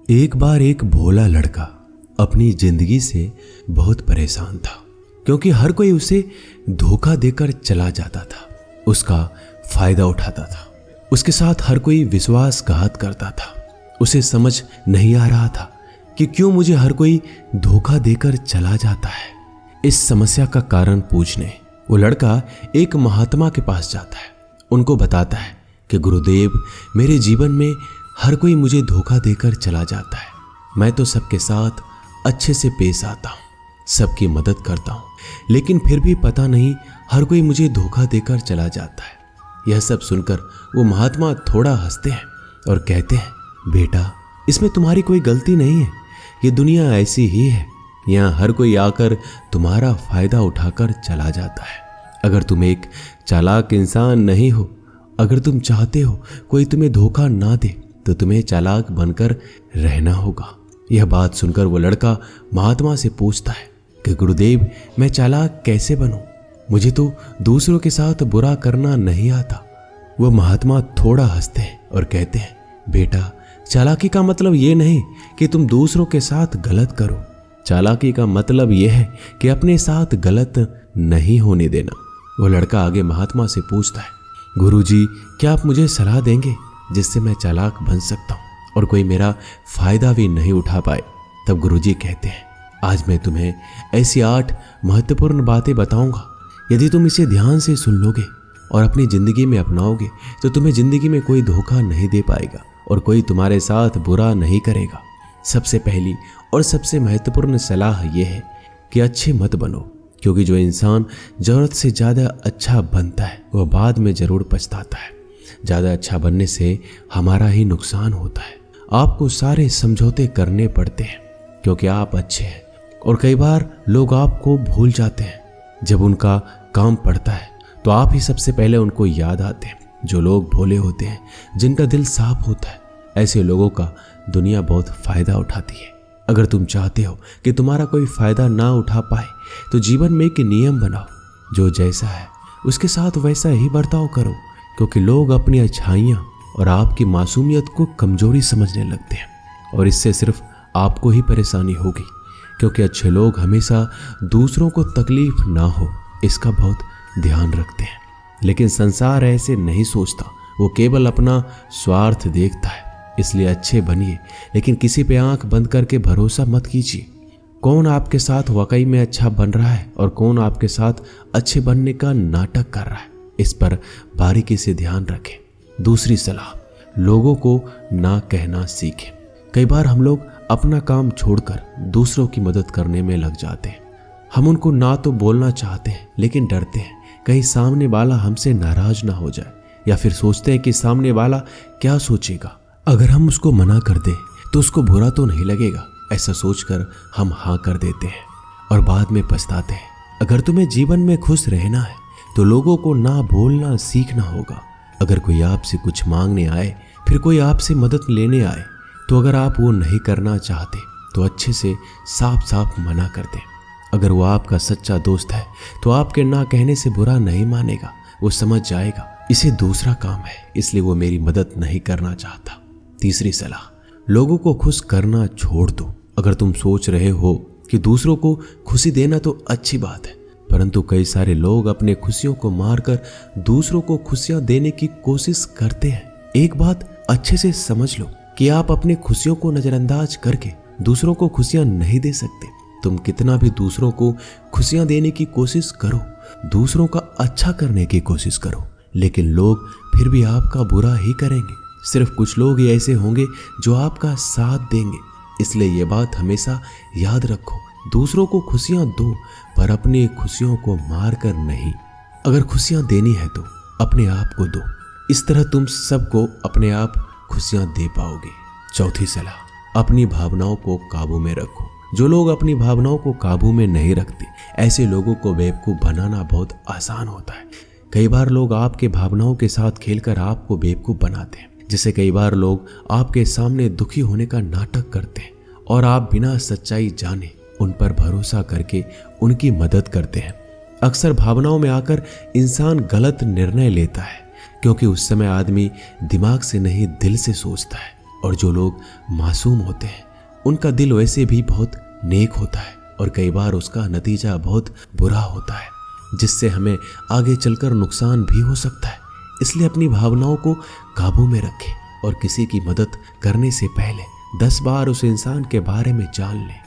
एक बार एक भोला लड़का अपनी जिंदगी से बहुत परेशान था, क्योंकि हर कोई उसे धोखा देकर चला जाता था, उसका फायदा उठाता था। उसके साथ हर कोई विश्वासघात करता था। उसे समझ नहीं आ रहा था कि क्यों मुझे हर कोई धोखा देकर चला जाता है। इस समस्या का कारण पूछने वो लड़का एक महात्मा के पास जाता है। उनको बताता है कि गुरुदेव, मेरे जीवन में हर कोई मुझे धोखा देकर चला जाता है। मैं तो सबके साथ अच्छे से पेश आता हूँ, सबकी मदद करता हूँ, लेकिन फिर भी पता नहीं हर कोई मुझे धोखा देकर चला जाता है। यह सब सुनकर वो महात्मा थोड़ा हंसते हैं और कहते हैं, बेटा, इसमें तुम्हारी कोई गलती नहीं है। ये दुनिया ऐसी ही है, यहाँ हर कोई आकर तुम्हारा फायदा उठाकर चला जाता है। अगर तुम एक चालाक इंसान नहीं हो, अगर तुम चाहते हो कोई तुम्हें धोखा ना दे, तो तुम्हें चालाक बनकर रहना होगा। यह बात सुनकर वो लड़का महात्मा से पूछता है कि गुरुदेव, मैं चालाक कैसे बनूं? मुझे तो दूसरों के साथ बुरा करना नहीं आता। वो महात्मा थोड़ा हंसते हैं और कहते हैं, बेटा, चालाकी का मतलब ये नहीं कि तुम दूसरों के साथ गलत करो। चालाकी का मतलब यह है कि अपने साथ गलत नहीं होने देना। वो लड़का आगे महात्मा से पूछता है, गुरुजी, क्या आप मुझे सलाह देंगे जिससे मैं चालाक बन सकता हूँ और कोई मेरा फायदा भी नहीं उठा पाए? तब गुरुजी कहते हैं, आज मैं तुम्हें ऐसी 8 महत्वपूर्ण बातें बताऊंगा। यदि तुम इसे ध्यान से सुन लोगे और अपनी जिंदगी में अपनाओगे तो तुम्हें जिंदगी में कोई धोखा नहीं दे पाएगा और कोई तुम्हारे साथ बुरा नहीं करेगा। सबसे पहली और सबसे महत्वपूर्ण सलाह यह है कि अच्छे मत बनो, क्योंकि जो इंसान जरूरत से ज़्यादा अच्छा बनता है वह बाद में ज़रूर पछताता है। ज़्यादा अच्छा बनने से हमारा ही नुकसान होता है। आपको सारे समझौते करने पड़ते हैं क्योंकि आप अच्छे हैं, और कई बार लोग आपको भूल जाते हैं। जब उनका काम पड़ता है तो आप ही सबसे पहले उनको याद आते हैं। जो लोग भोले होते हैं, जिनका दिल साफ होता है, ऐसे लोगों का दुनिया बहुत फायदा उठाती है। अगर तुम चाहते हो कि तुम्हारा कोई फायदा ना उठा पाए तो जीवन में एक नियम बनाओ, जो जैसा है उसके साथ वैसा ही बर्ताव करो, क्योंकि लोग अपनी अच्छाइयाँ और आपकी मासूमियत को कमजोरी समझने लगते हैं, और इससे सिर्फ आपको ही परेशानी होगी, क्योंकि अच्छे लोग हमेशा दूसरों को तकलीफ ना हो इसका बहुत ध्यान रखते हैं। लेकिन संसार ऐसे नहीं सोचता, वो केवल अपना स्वार्थ देखता है। इसलिए अच्छे बनिए, लेकिन किसी पे आंख बंद करके भरोसा मत कीजिए। कौन आपके साथ वाकई में अच्छा बन रहा है और कौन आपके साथ अच्छे बनने का नाटक कर रहा है, इस पर बारीकी से ध्यान रखें। दूसरी सलाह, लोगों को ना कहना सीखें। कई बार हम लोग अपना काम छोड़कर दूसरों की मदद करने में लग जाते हैं। हम उनको ना तो बोलना चाहते हैं, लेकिन डरते हैं कहीं सामने वाला हमसे नाराज ना हो जाए, या फिर सोचते हैं कि सामने वाला क्या सोचेगा। अगर हम उसको मना कर दें तो उसको बुरा तो नहीं लगेगा। ऐसा सोचकर हम हाँ कर देते हैं और बाद में पछताते हैं। अगर तुम्हें जीवन में खुश रहना है तो लोगों को ना बोलना सीखना होगा। अगर कोई आपसे कुछ मांगने आए, फिर कोई आपसे मदद लेने आए, तो अगर आप वो नहीं करना चाहते तो अच्छे से साफ साफ मना कर दें। अगर वो आपका सच्चा दोस्त है तो आपके ना कहने से बुरा नहीं मानेगा, वो समझ जाएगा इसे दूसरा काम है, इसलिए वो मेरी मदद नहीं करना चाहता। तीसरी सलाह, लोगों को खुश करना छोड़ दो। अगर तुम सोच रहे हो कि दूसरों को खुशी देना तो अच्छी बात है, परंतु कई सारे लोग अपने खुशियों को मारकर दूसरों को खुशियां देने की कोशिश करते हैं। एक बात अच्छे से समझ लो कि आप अपने खुशियों को नजरअंदाज करके दूसरों को खुशियां नहीं दे सकते। तुम कितना भी दूसरों को खुशियां देने की कोशिश करो, दूसरों का अच्छा करने की कोशिश करो, लेकिन लोग फिर भी आपका बुरा ही करेंगे। सिर्फ कुछ लोग ही ऐसे होंगे जो आपका साथ देंगे। इसलिए ये बात हमेशा याद रखो, दूसरों को खुशियां दो, पर अपनी खुशियों को मार कर नहीं। अगर खुशियां देनी है तो अपने आप को दो, इस तरह तुम सबको अपने आप खुशियां दे पाओगे। चौथी सलाह, अपनी भावनाओं को काबू में रखो। जो लोग अपनी भावनाओं को काबू में नहीं रखते, ऐसे लोगों को बेवकूफ़ बनाना बहुत आसान होता है। कई बार लोग आपके भावनाओं के साथ खेलकर आपको बेवकूफ़ बनाते हैं, जिससे कई बार लोग आपके सामने दुखी होने का नाटक करते हैं और आप बिना सच्चाई जाने उन पर भरोसा करके उनकी मदद करते हैं। अक्सर भावनाओं में आकर इंसान गलत निर्णय लेता है, क्योंकि उस समय आदमी दिमाग से नहीं दिल से सोचता है। और जो लोग मासूम होते हैं उनका दिल वैसे भी बहुत नेक होता है और कई बार उसका नतीजा बहुत बुरा होता है, जिससे हमें आगे चलकर नुकसान भी हो सकता है। इसलिए अपनी भावनाओं को काबू में रखें और किसी की मदद करने से पहले 10 बार उस इंसान के बारे में जान लें।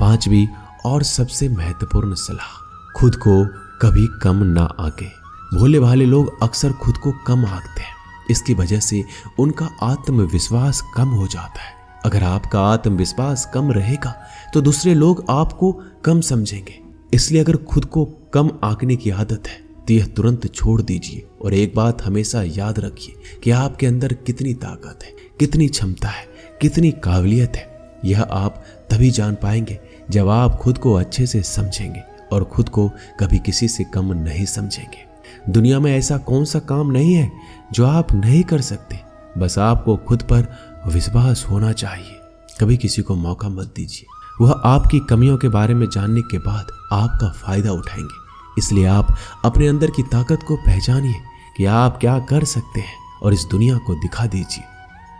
5वीं और सबसे महत्वपूर्ण सलाह, खुद को कभी कम ना आंके। भोले भाले लोग अक्सर खुद को कम आंकते हैं। इसकी वजह से उनका आत्मविश्वास कम हो जाता है। अगर आपका आत्मविश्वास कम रहेगा तो दूसरे लोग आपको कम समझेंगे। इसलिए अगर खुद को कम आंकने की आदत है तो यह तुरंत छोड़ दीजिए और एक बात हमेशा याद रखिए कि आपके अंदर कितनी ताकत है, कितनी क्षमता है, कितनी काबिलियत है। यह आप तभी जान पाएंगे जब आप खुद को अच्छे से समझेंगे और खुद को कभी किसी से कम नहीं समझेंगे। दुनिया में ऐसा कौन सा काम नहीं है जो आप नहीं कर सकते, बस आपको खुद पर विश्वास होना चाहिए। कभी किसी को मौका मत दीजिए, वह आपकी कमियों के बारे में जानने के बाद आपका फायदा उठाएंगे। इसलिए आप अपने अंदर की ताकत को पहचानिए कि आप क्या कर सकते हैं और इस दुनिया को दिखा दीजिए।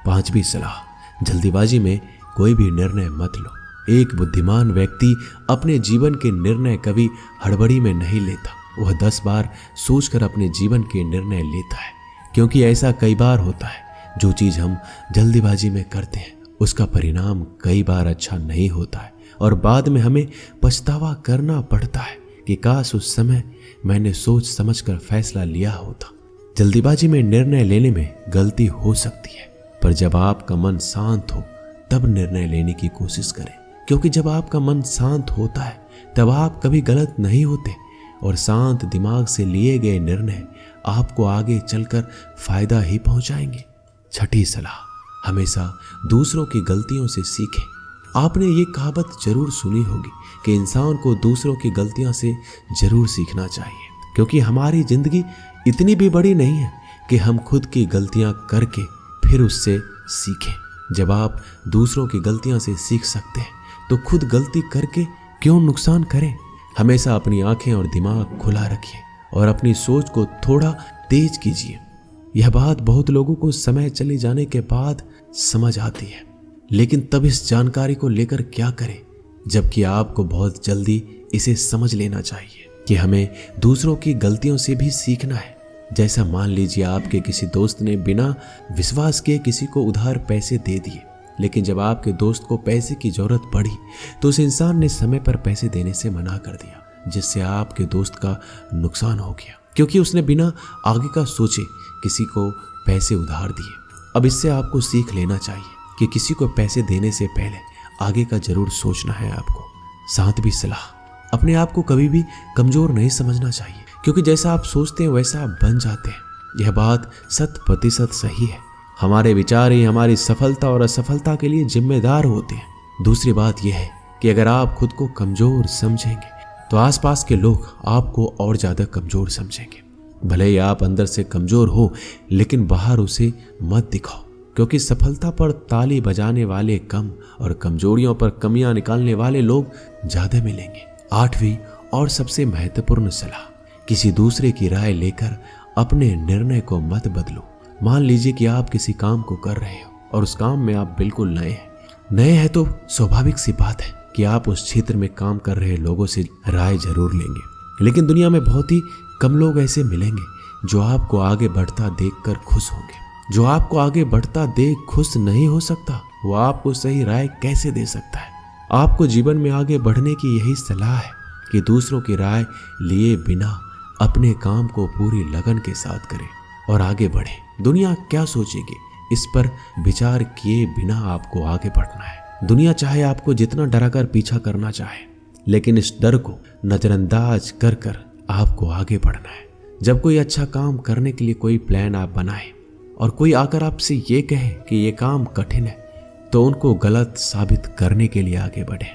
5वीं सलाह, जल्दीबाजी में कोई भी निर्णय मत लो। एक बुद्धिमान व्यक्ति अपने जीवन के निर्णय कभी हड़बड़ी में नहीं लेता। वह 10 बार सोचकर अपने जीवन के निर्णय लेता है, क्योंकि ऐसा कई बार होता है जो चीज़ हम जल्दीबाजी में करते हैं उसका परिणाम कई बार अच्छा नहीं होता है और बाद में हमें पछतावा करना पड़ता है कि काश उस समय मैंने सोच समझकर फैसला लिया होता। जल्दीबाजी में निर्णय लेने में गलती हो सकती है, पर जब आपका मन शांत हो तब निर्णय लेने की कोशिश करें, क्योंकि जब आपका मन शांत होता है तब आप कभी गलत नहीं होते और शांत दिमाग से लिए गए निर्णय आपको आगे चलकर फायदा ही पहुंचाएंगे। 6ठी सलाह, हमेशा दूसरों की गलतियों से सीखें। आपने ये कहावत जरूर सुनी होगी कि इंसान को दूसरों की गलतियों से जरूर सीखना चाहिए, क्योंकि हमारी जिंदगी इतनी भी बड़ी नहीं है कि हम खुद की गलतियां करके फिर उससे सीखें। जब आप दूसरों की गलतियों से सीख सकते हैं तो खुद गलती करके क्यों नुकसान करें। हमेशा अपनी आंखें और दिमाग खुला रखिए और अपनी सोच को थोड़ा तेज कीजिए। यह बात बहुत लोगों को समय चले जाने के बाद समझ आती है, लेकिन तब इस जानकारी को लेकर क्या करें, जबकि आपको बहुत जल्दी इसे समझ लेना चाहिए कि हमें दूसरों की गलतियों से भी सीखना है। जैसा मान लीजिए आपके किसी दोस्त ने बिना विश्वास किए किसी को उधार पैसे दे दिए, लेकिन जब आपके दोस्त को पैसे की जरूरत पड़ी तो उस इंसान ने समय पर पैसे देने से मना कर दिया, जिससे आपके दोस्त का नुकसान हो गया, क्योंकि उसने बिना आगे का सोचे किसी को पैसे उधार दिए। अब इससे आपको सीख लेना चाहिए कि किसी को पैसे देने से पहले आगे का जरूर सोचना है आपको। 7वीं सलाह, अपने आप को कभी भी कमजोर नहीं समझना चाहिए, क्योंकि जैसा आप सोचते हैं वैसा आप बन जाते हैं। यह बात 100% सही है। हमारे विचार ही हमारी सफलता और असफलता के लिए जिम्मेदार होते हैं। दूसरी बात यह है कि अगर आप खुद को कमजोर समझेंगे तो आसपास के लोग आपको और ज्यादा कमजोर समझेंगे। भले ही आप अंदर से कमजोर हो, लेकिन बाहर उसे मत दिखाओ, क्योंकि सफलता पर ताली बजाने वाले कम और कमजोरियों पर कमियां निकालने वाले लोग ज्यादा मिलेंगे। 8वीं और सबसे महत्वपूर्ण सलाह, किसी दूसरे की राय लेकर अपने निर्णय को मत बदलो। मान लीजिए कि आप किसी काम को कर रहे हो और उस काम में आप बिल्कुल नए हैं तो स्वाभाविक सी बात है कि आप उस क्षेत्र में काम कर रहे लोगों से राय जरूर लेंगे, लेकिन दुनिया में बहुत ही कम लोग ऐसे मिलेंगे जो आपको आगे बढ़ता देखकर खुश होंगे। जो आपको आगे बढ़ता देख खुश नहीं हो सकता, वो आपको सही राय कैसे दे सकता है। आपको जीवन में आगे बढ़ने की यही सलाह है कि दूसरों की राय लिए बिना अपने काम को पूरी लगन के साथ करें और आगे बढ़ें। दुनिया क्या सोचेगी, इस पर विचार किए बिना आपको आगे बढ़ना है। दुनिया चाहे आपको जितना डराकर पीछा करना चाहे, लेकिन इस डर को नजरअंदाज कर कर आपको आगे बढ़ना है। जब कोई अच्छा काम करने के लिए कोई प्लान आप बनाएं और कोई आकर आपसे ये कहे कि ये काम कठिन है, तो उनको गलत साबित करने के लिए आगे बढ़ें।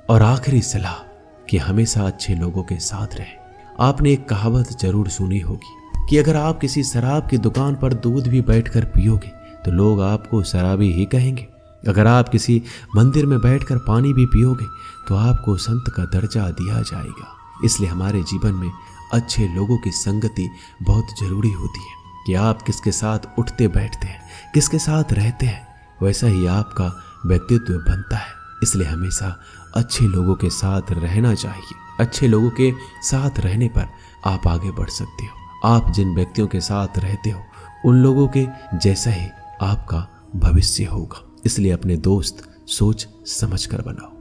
और आखिरी सलाह कि हमेशा अच्छे लोगों के साथ रहें। आपने एक कहावत जरूर सुनी होगी कि अगर आप किसी शराब की दुकान पर दूध भी बैठकर पियोगे तो लोग आपको शराबी ही कहेंगे। अगर आप किसी मंदिर में बैठकर पानी भी पियोगे तो आपको संत का दर्जा दिया जाएगा। इसलिए हमारे जीवन में अच्छे लोगों की संगति बहुत जरूरी होती है कि आप किसके साथ उठते बैठते हैं, किसके साथ रहते हैं, वैसा ही आपका व्यक्तित्व बनता है। इसलिए हमेशा अच्छे लोगों के साथ रहना चाहिए। अच्छे लोगों के साथ रहने पर आप आगे बढ़ सकते हो। आप जिन व्यक्तियों के साथ रहते हो उन लोगों के जैसा ही आपका भविष्य होगा। इसलिए अपने दोस्त सोच समझ कर बनाओ।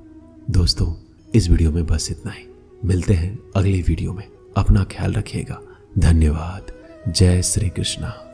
दोस्तों, इस वीडियो में बस इतना ही। मिलते हैं अगली वीडियो में। अपना ख्याल रखिएगा। धन्यवाद। जय श्री कृष्णा।